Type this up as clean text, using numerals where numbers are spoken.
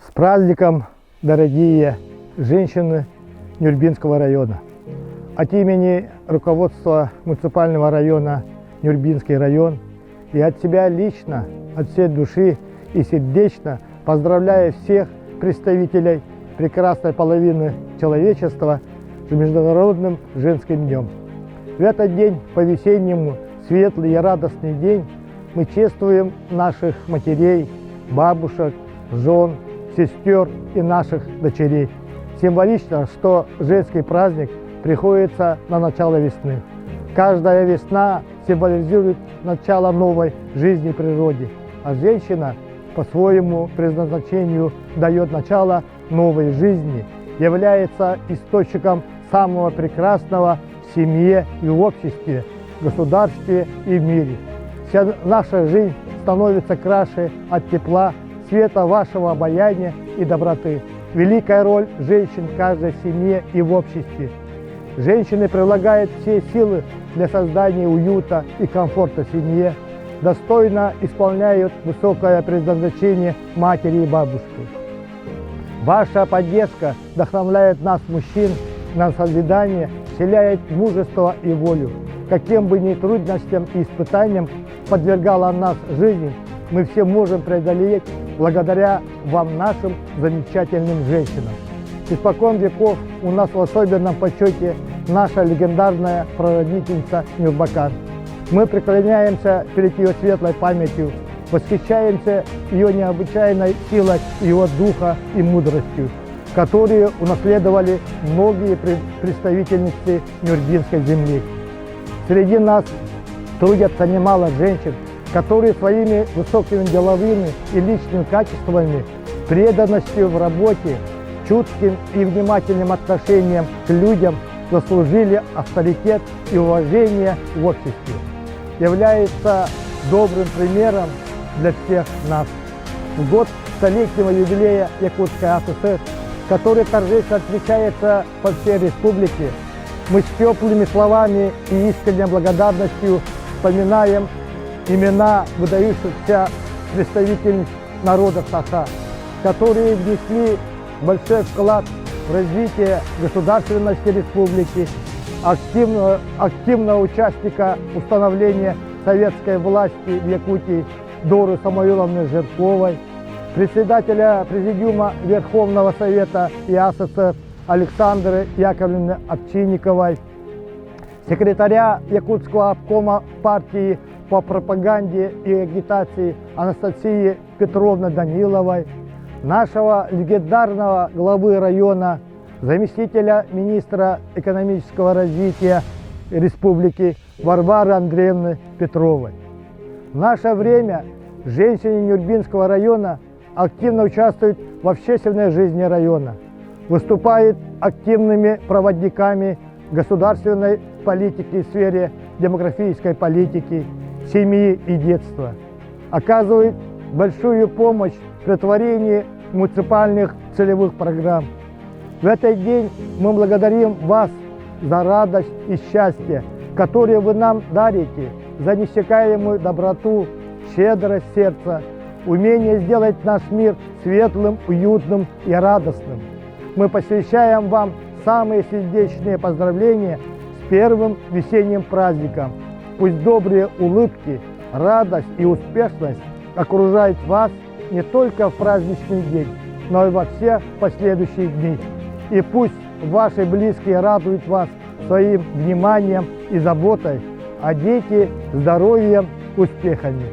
С праздником, дорогие женщины Нюрбинского района! От имени руководства муниципального района Нюрбинский район и от себя лично, от всей души и сердечно поздравляю всех представителей прекрасной половины человечества с Международным женским днем. В этот день, по-весеннему, светлый и радостный день, мы чествуем наших матерей, бабушек, жен, сестер и наших дочерей. Символично, что женский праздник приходится на начало весны. Каждая весна символизирует начало новой жизни в природе, а женщина по своему предназначению дает начало новой жизни, является источником самого прекрасного в семье и в обществе, в государстве и в мире. Вся наша жизнь становится краше от тепла, света вашего обаяния и доброты. Великая роль женщин в каждой семье и в обществе. Женщины прилагают все силы для создания уюта и комфорта в семье, достойно исполняют высокое предназначение матери и бабушки. Ваша поддержка вдохновляет нас, мужчин, на созидание, вселяет мужество и волю. Каким бы ни трудностям и испытаниям подвергала нас жизнь, мы все можем преодолеть благодаря вам, нашим замечательным женщинам. Испокон веков у нас в особенном почете наша легендарная прародительница Нурбакан. Мы преклоняемся перед ее светлой памятью, восхищаемся ее необычайной силой, ее духа и мудростью, которые унаследовали многие представительницы Нюрбинской земли. Среди нас трудятся немало женщин, которые своими высокими деловыми и личными качествами, преданностью в работе, чутким и внимательным отношением к людям заслужили авторитет и уважение в обществе. Является добрым примером для всех нас. В год столетнего юбилея Якутской АССР, который торжественно отмечается по всей республике, мы с теплыми словами и искренней благодарностью вспоминаем имена выдающихся представителей народов Саха, которые внесли большой вклад в развитие государственности республики, активного участника установления советской власти в Якутии Доры Самуиловны Жирковой, председателя Президиума Верховного Совета ИАССР Александры Яковлевны Овчинниковой, секретаря Якутского обкома партии по пропаганде и агитации Анастасии Петровны Даниловой, нашего легендарного главы района, заместителя министра экономического развития республики Варвары Андреевны Петровой. В наше время женщины Нюрбинского района активно участвуют в общественной жизни района, выступают активными проводниками государственной политики в сфере демографической политики, семьи и детства, оказывают большую помощь в претворении муниципальных целевых программ. В этот день мы благодарим вас за радость и счастье, которые вы нам дарите, за неиссякаемую доброту, щедрость сердца, умение сделать наш мир светлым, уютным и радостным. Мы посвящаем вам самые сердечные поздравления с первым весенним праздником. Пусть добрые улыбки, радость и успешность окружают вас не только в праздничный день, но и во все последующие дни. И пусть ваши близкие радуют вас своим вниманием и заботой, а дети – здоровьем, успехами.